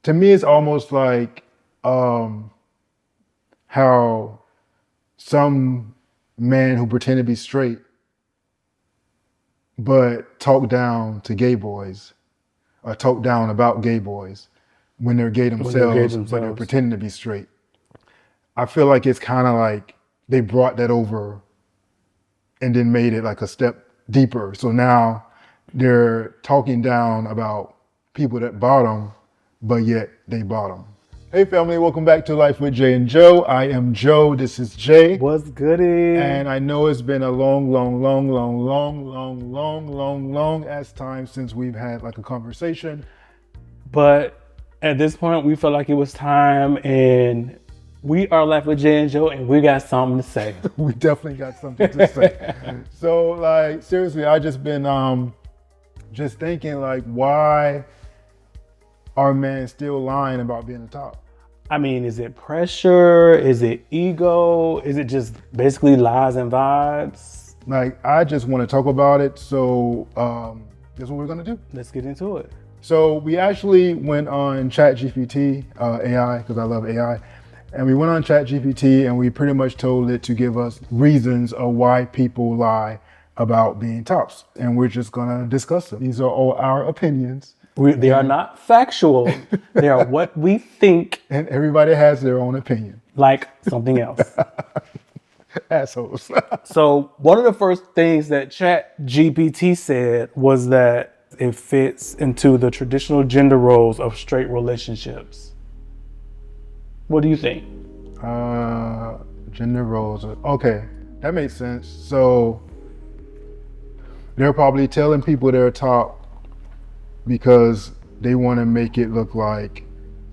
to me, it's almost like how some men who pretend to be straight but talk down to gay boys or talk down about gay boys when they're gay themselves, but they're pretending to be straight. I feel like it's kind of like they brought that over and then made it like a step deeper. So now they're talking down about people that bottom, but yet they bottom. Hey family, welcome back to Life with Jay and Joe. I am Joe, this is Jay. What's goody? And I know it's been a long ass time since we've had like a conversation. But at this point, we felt like it was time, and we are Life with Jay and Joe, and we got something to say. We definitely got something to say. So like, seriously, I just been just thinking like, why are men still lying about being a top? I mean, is it pressure? Is it ego? Is it just basically lies and vibes? Like, I just want to talk about it. So that's what we're going to do. Let's get into it. So we actually went on ChatGPT, AI, because I love AI. And we went on ChatGPT and we pretty much told it to give us reasons of why people lie about being tops. And we're just going to discuss them. These are all our opinions. They are not factual. They are what we think. And everybody has their own opinion. Like something else. Assholes. So one of the first things that ChatGPT said was that it fits into the traditional gender roles of straight relationships. What do you think? Gender roles. Okay, that makes sense. So they're probably telling people they're top because they want to make it look like,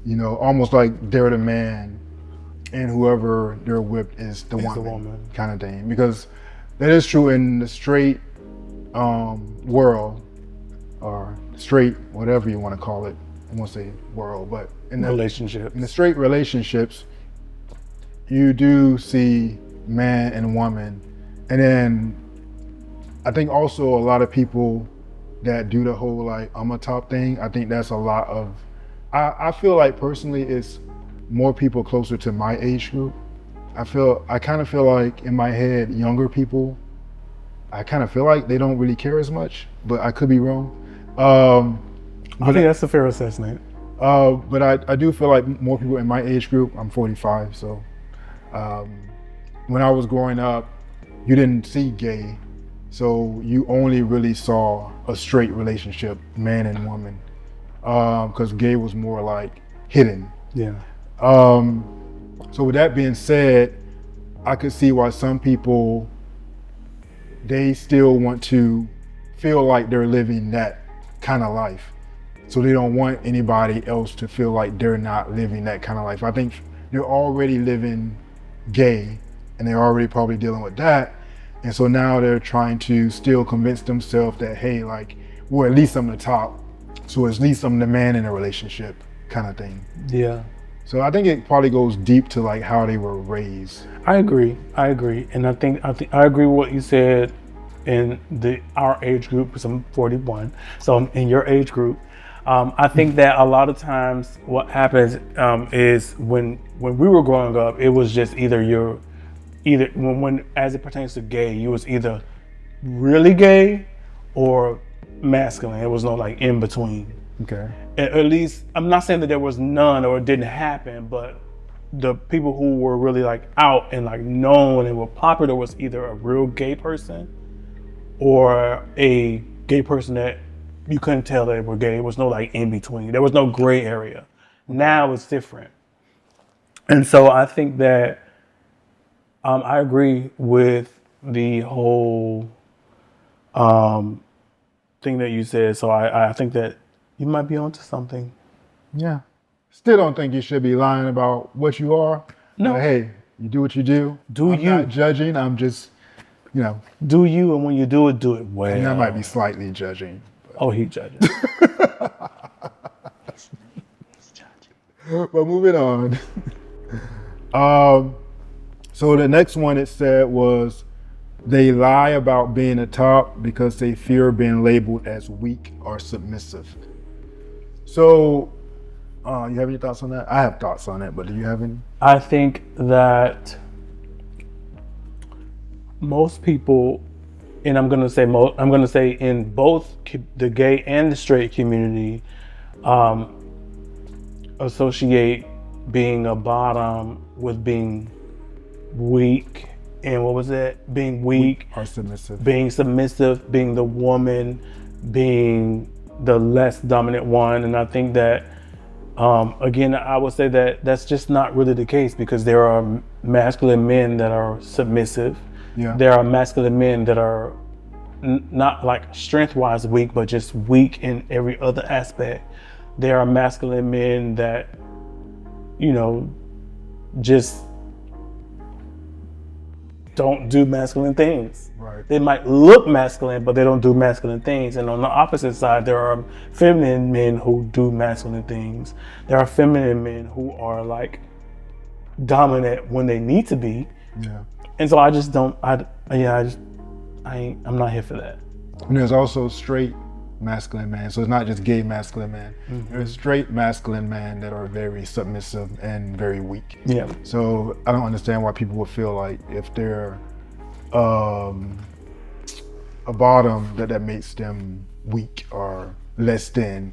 you know, almost like they're the man and whoever they're with is the woman kind of thing. Because that is true in the straight world, or straight, whatever you want to call it. I won't say world, but in the straight relationships, you do see man and woman. And then I think also a lot of people that do the whole like I'm a top thing, I think that's a lot of, I feel like personally it's more people closer to my age group. I kind of feel like in my head, younger people, I kind of feel like they don't really care as much, but I could be wrong. I think that's a fair assessment. But I do feel like more people in my age group, I'm 45, so when I was growing up, you didn't see gay. So you only really saw a straight relationship, man and woman, because gay was more like hidden. Yeah. So with that being said, I could see why some people, they still want to feel like they're living that kind of life. So they don't want anybody else to feel like they're not living that kind of life. I think they're already living gay and they're already probably dealing with that. And so now they're trying to still convince themselves that, hey, like, well, at least I'm the top. So at least I'm the man in a relationship kind of thing. Yeah. So I think it probably goes deep to like how they were raised. I agree. And I think I agree with what you said in our age group, because I'm 41. So in your age group, I think that a lot of times what happens is when we were growing up, it was just either when as it pertains to gay, you was either really gay or masculine. It was no like in between. Okay. At least, I'm not saying that there was none or it didn't happen, but the people who were really like out and like known and were popular was either a real gay person or a gay person that you couldn't tell they were gay. There was no like in between. There was no gray area. Now it's different. And so I think that I agree with the whole thing that you said. So I think that you might be onto something. Yeah. Still don't think you should be lying about what you are. No. But hey, you do what you do. I'm not judging. I'm just, you know. Do you, and when you do it well. And I might be slightly judging. But. Oh, he judges. But moving on. So the next one it said was, they lie about being a top because they fear being labeled as weak or submissive. So You have any thoughts on that? I have thoughts on it, but do you have any? I think that most people, and I'm gonna say in both the gay and the straight community, associate being a bottom with being weak. And what was that? Being weak, or submissive. Being submissive, being the woman, being the less dominant one. And I think that, again, I would say that that's just not really the case, because there are masculine men that are submissive. Yeah. There are masculine men that are not like strength-wise weak, but just weak in every other aspect. There are masculine men that, just don't do masculine things. Right. They might look masculine, but they don't do masculine things. And on the opposite side, there are feminine men who do masculine things. There are feminine men who are like dominant when they need to be. Yeah. And so I just don't. I'm not here for that. And there's also straight masculine men. So it's not just gay masculine men. Mm-hmm. There's straight masculine men that are very submissive and very weak. Yeah. So I don't understand why people would feel like if they're a bottom that makes them weak or less than,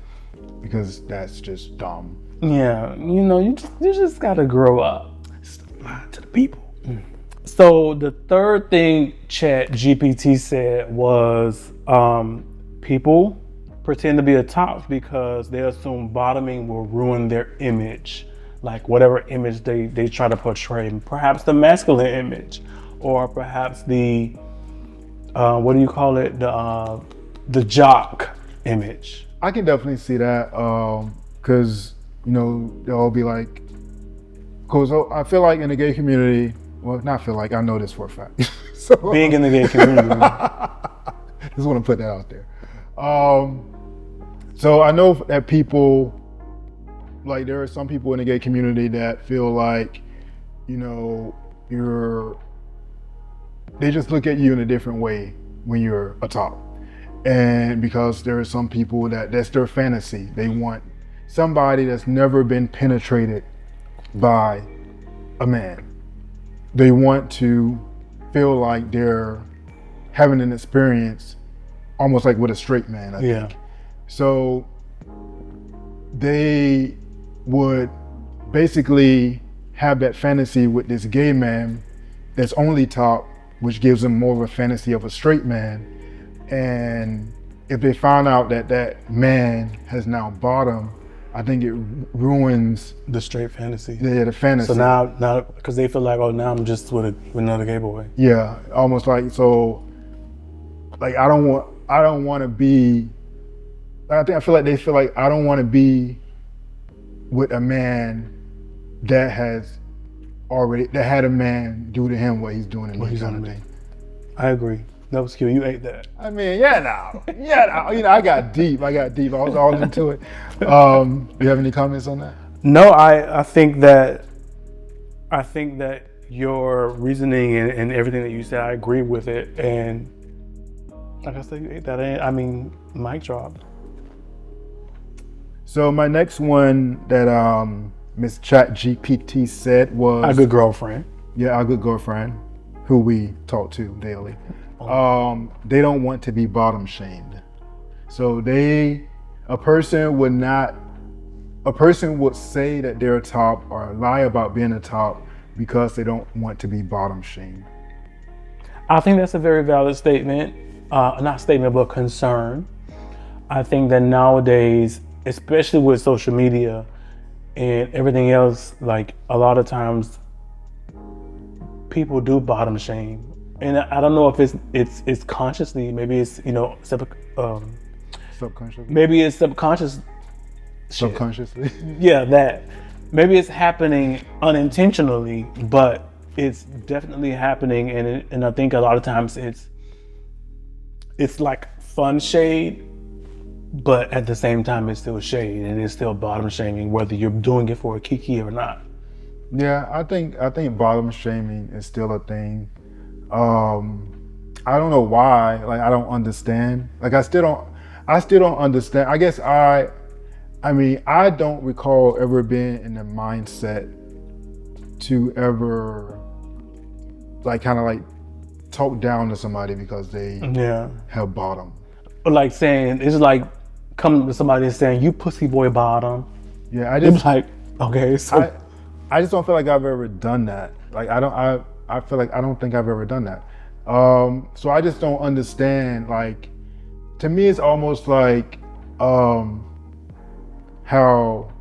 because that's just dumb. Yeah, you just gotta grow up. Stop lying to the people. So the third thing ChatGPT said was, people pretend to be a top because they assume bottoming will ruin their image, like whatever image they try to portray, perhaps the masculine image, or perhaps the what do you call it, the jock image. I can definitely see that, because they'll be like, because I feel like in the gay community, well, not feel like, I know this for a fact. So, being in the gay community. Just want to put that out there. So I know that people, like there are some people in the gay community that feel like, they just look at you in a different way when you're a top. And because there are some people that's their fantasy. They want somebody that's never been penetrated by a man. They want to feel like they're having an experience almost like with a straight man, I think. So they would basically have that fantasy with this gay man that's only top, which gives them more of a fantasy of a straight man. And if they find out that that man has now bottomed, I think it ruins the straight fantasy. Yeah, the fantasy. So now, because they feel like, oh, now I'm just with another gay boy. Yeah, almost like, so, like I don't want to be. I feel like they feel like I don't want to be with a man that had a man do to him what he's doing to me. Kind of thing. I agree. That was cute. You ate that. I mean, now. I got deep. I was all into it. You have any comments on that? No, I think that your reasoning and everything that you said, I agree with it. And like I said, you ate that. I mean, mic drop. So my next one that Miss ChatGPT said was our good girlfriend. Yeah, our good girlfriend, who we talk to daily. They don't want to be bottom shamed. So a person would say that they're a top or lie about being a top because they don't want to be bottom shamed. I think that's a very valid statement. Not statement, but concern. I think that nowadays, especially with social media and everything else, like a lot of times people do bottom shame. And I don't know if it's consciously, maybe it's subconsciously. Maybe it's subconscious. Subconsciously. Yeah, that. Maybe it's happening unintentionally, but it's definitely happening, and I think a lot of times it's like fun shade, but at the same time it's still shade and it's still bottom shaming, whether you're doing it for a kiki or not. Yeah, I think bottom shaming is still a thing. I don't know why. Like I don't understand. Like I still don't understand. I guess I I mean, I don't recall ever being in the mindset to ever kind of talk down to somebody because they have bottom. Or like saying, it's like coming to somebody and saying, you pussy boy bottom. Yeah, I just like, okay, so I just don't feel like I've ever done that. Like I feel like I don't think I've ever done that. So I just don't understand. Like, to me, it's almost like how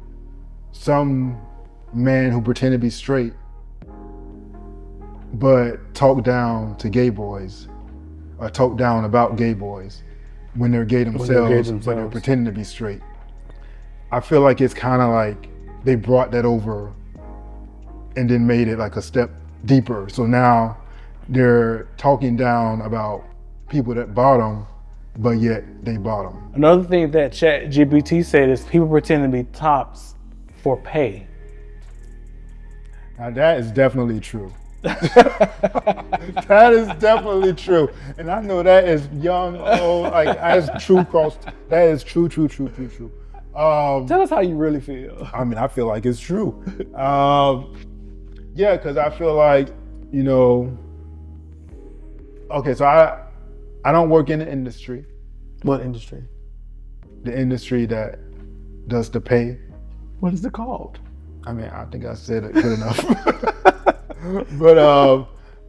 some men who pretend to be straight but talk down to gay boys or talk down about gay boys when they're gay themselves, but they're pretending to be straight. I feel like it's kind of like they brought that over and then made it like a step deeper. So now they're talking down about people that bottom, but yet they bottom. Another thing that ChatGPT said is people pretend to be tops for pay. Now that is definitely true. That is definitely true. And I know that is young, old, that's true that is true. Tell us how you really feel. I mean, I feel like it's true. Yeah, because I feel like, okay, so I don't work in the industry. What industry? The industry that does the pay. What is it called? I mean, I think I said it good enough. But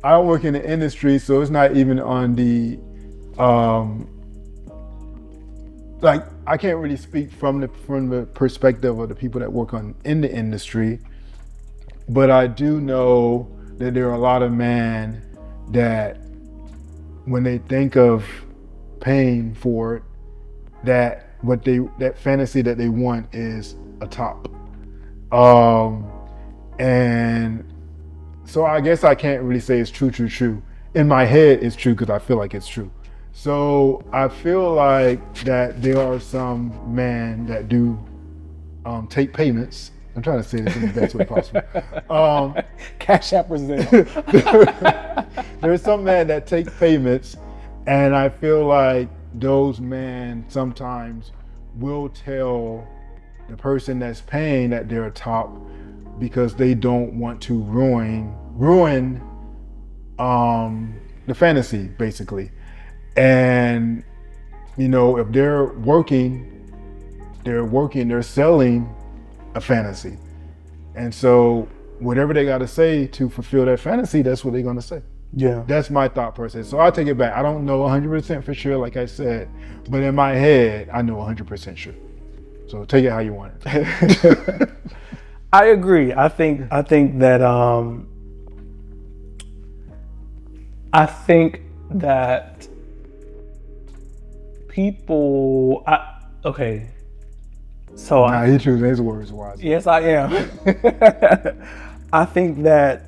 I don't work in the industry, so it's not even on the, I can't really speak from the perspective of the people that work in the industry, but I do know that there are a lot of men that when they think of paying for it, that fantasy that they want is a top. And so I guess I can't really say it's true. In my head, it's true because I feel like it's true. So I feel like that there are some men that do take payments. I'm trying to say this in the best way possible. Cash App Brazil. There's some men that take payments, and I feel like those men sometimes will tell the person that's paying that they're a top because they don't want to ruin the fantasy, basically. And if they're working, they're selling a fantasy. And so whatever they got to say to fulfill that fantasy, that's what they're going to say. Yeah. That's my thought process. So I'll take it back. I don't know 100% for sure, like I said, but in my head, I know 100% sure. So take it how you want it. I agree. I think that people. Okay. So he chooses his words wisely. Yes, I am. I think that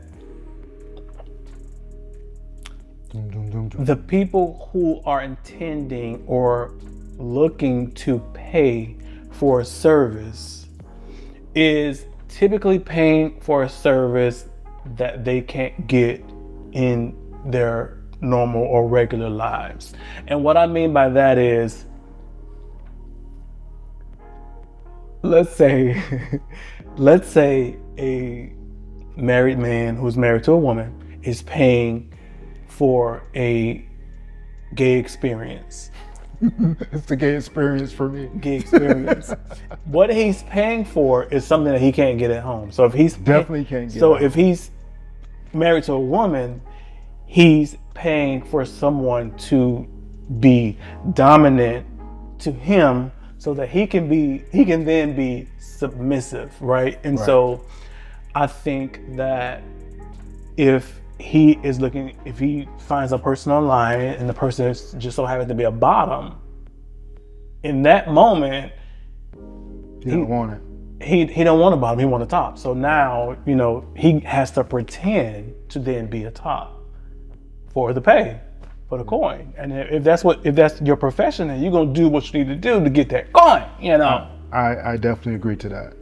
the people who are intending or looking to pay for a service is typically paying for a service that they can't get in their normal or regular lives. And what I mean by that is, let's say a married man who's married to a woman is paying for a gay experience. It's a gay experience for me. Gay experience. What he's paying for is something that he can't get at home. So if he's definitely can't get. So if he's married to a woman, he's paying for someone to be dominant to him, so that he can then be submissive, right? And so I think that if he finds a person online and the person is just so happens to be a bottom, in that moment, he don't want it. He don't want a bottom, he want a top. So now, he has to pretend to then be a top for the pay, for the coin. And if that's your profession, then you're gonna do what you need to do to get that coin, I definitely agree to that.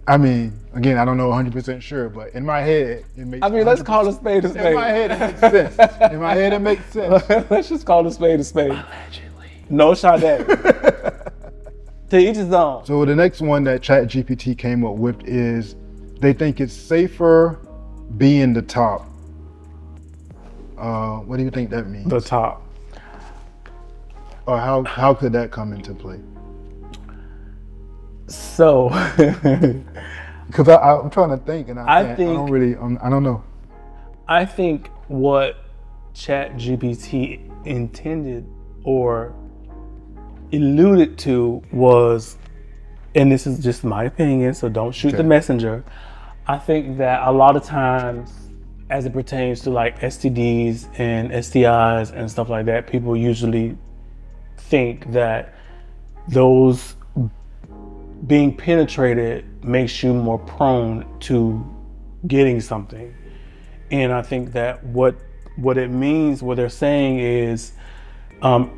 I mean, again, I don't know 100% sure, but in my head, it makes. I mean, let's call a spade a spade. In my head, it makes sense. In my head, it makes sense. Let's just call a spade a spade. Allegedly. No, Sade. To each his own. So the next one that ChatGPT came up with is they think it's safer being the top. What do you think that means? The top. Or how could that come into play? So, because I'm trying to think, and I don't know. I think what ChatGPT intended or alluded to was, and this is just my opinion, so don't shoot the messenger. I think that a lot of times, as it pertains to like STDs and STIs and stuff like that, people usually think that those being penetrated makes you more prone to getting something. And I think that what it means, what they're saying is,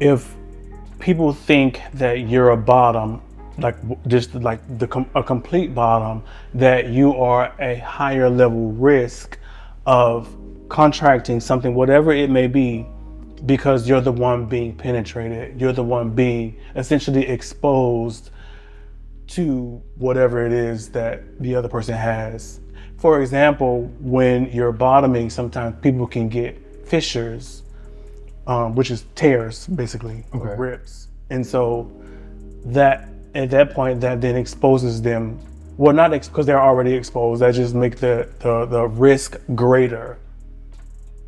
if people think that you're a bottom, like just like a complete bottom, that you are a higher level risk of contracting something, whatever it may be, because you're the one being penetrated, you're the one being essentially exposed to whatever it is that the other person has. For example, when you're bottoming, sometimes people can get fissures, which is tears, basically, of ribs. And so that at that point, that then exposes them. Well, not because they're already exposed. That just makes the risk greater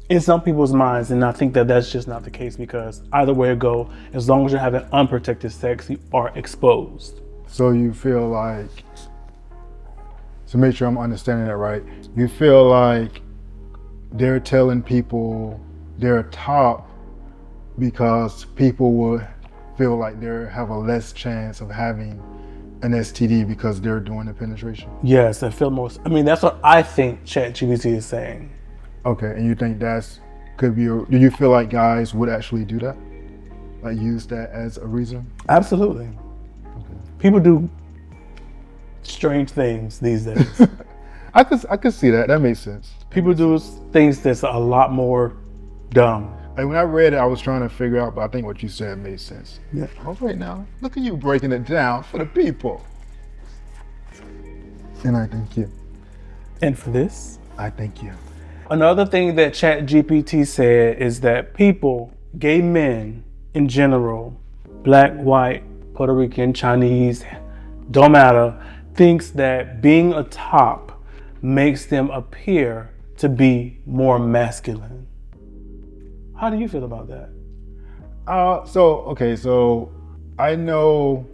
in some people's minds. And I think that that's just not the case, because either way it go, as long as you're having unprotected sex, you are exposed. So you feel like, to make sure I'm understanding that right, you feel like they're telling people they're top because people will feel like they have a less chance of having an STD because they're doing the penetration? Yes, I feel most. I mean, that's what I think ChatGPT is saying. Okay, and you think that's could be? Do you feel like guys would actually do that? Like use that as a reason? Absolutely. People do strange things these days. I could see that. That makes sense. People do things that's a lot more dumb. Like when I read it, I was trying to figure out, but I think what you said made sense. Yeah. All right now, look at you breaking it down for the people. And I thank you. And for this, I thank you. Another thing that ChatGPT said is that people, gay men in general, black, white, Puerto Rican, Chinese, don't matter, thinks that being a top makes them appear to be more masculine. How do you feel about that? So I know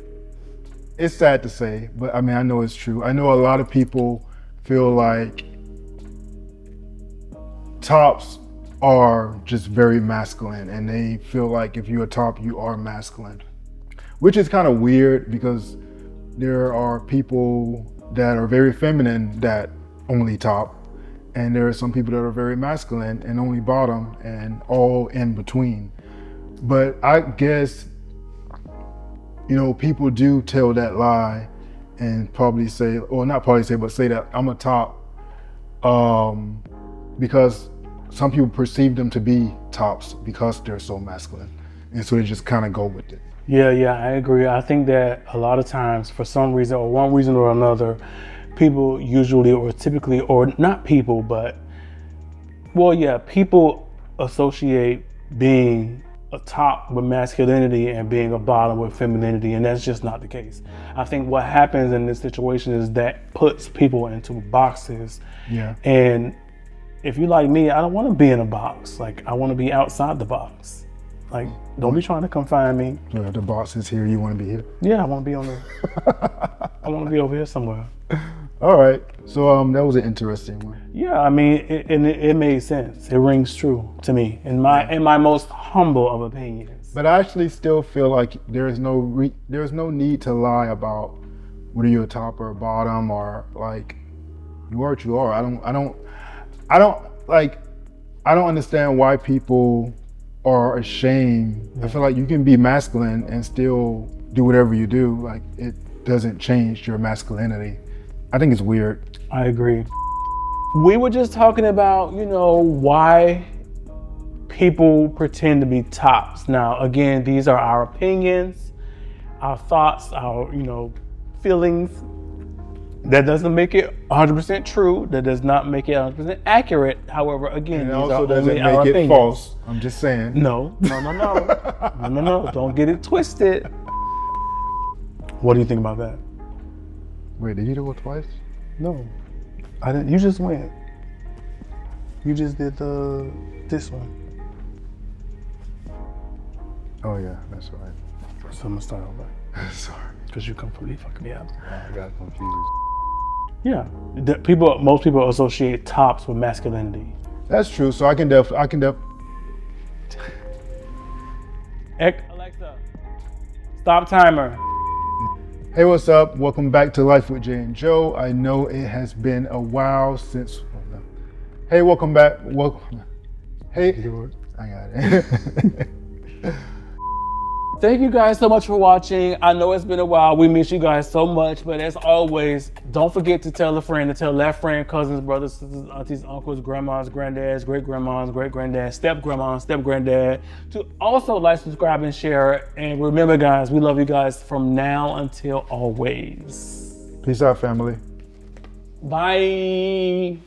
it's sad to say, but I mean, I know it's true. I know a lot of people feel like tops are just very masculine, and they feel like if you're a top, you are masculine. Which is kind of weird, because there are people that are very feminine that only top, and there are some people that are very masculine and only bottom, and all in between. But I guess, people do tell that lie and probably say, or not probably say, but say that I'm a top because some people perceive them to be tops because they're so masculine. And so they just kind of go with it. Yeah, I agree. I think that a lot of times, for some reason or one reason or another, people usually, or typically, or not people, but, people associate being a top with masculinity and being a bottom with femininity, and that's just not the case. I think what happens in this situation is that puts people into boxes. Yeah. And if you like me, I don't want to be in a box. Like, I want to be outside the box. Like, don't be trying to confine me. If the boss is here, you want to be here? Yeah, I want to be I want to be over here somewhere. All right. So that was an interesting one. Yeah, I mean, it made sense. It rings true to me in my most humble of opinions. But I actually still feel like there's no need to lie about whether you're a top or a bottom, or like you are what you are. I don't understand why people are ashamed. I feel like you can be masculine and still do whatever you do. Like, it doesn't change your masculinity. I think it's weird. I agree. We were just talking about, why people pretend to be tops. Now, again, these are our opinions. our thoughts, our feelings. That doesn't make it 100% true. That does not make it 100% accurate. However, again, And it these also are doesn't only our make it opinions. false. I'm just saying. No. Don't get it twisted. What do you think about that? Wait, did you do it twice? No, I didn't. You just went. You just did this one. Oh yeah, that's right. So I'm gonna start over. Sorry. Because you completely fucked me up. I got confused. Yeah, most people associate tops with masculinity. That's true. So I can Alexa, stop timer. Hey, what's up? Welcome back to Life with Jay and Joe. I know it has been a while since. Hey, welcome back. Hey, I got it. Thank you guys so much for watching. I know it's been a while. We miss you guys so much, but as always, don't forget to tell a friend, to tell that friend, cousins, brothers, sisters, aunties, uncles, grandmas, granddads, great-grandmas, great-granddad, step-grandma, step-granddad, to also like, subscribe, and share. And remember, guys, we love you guys from now until always. Peace out, family. Bye.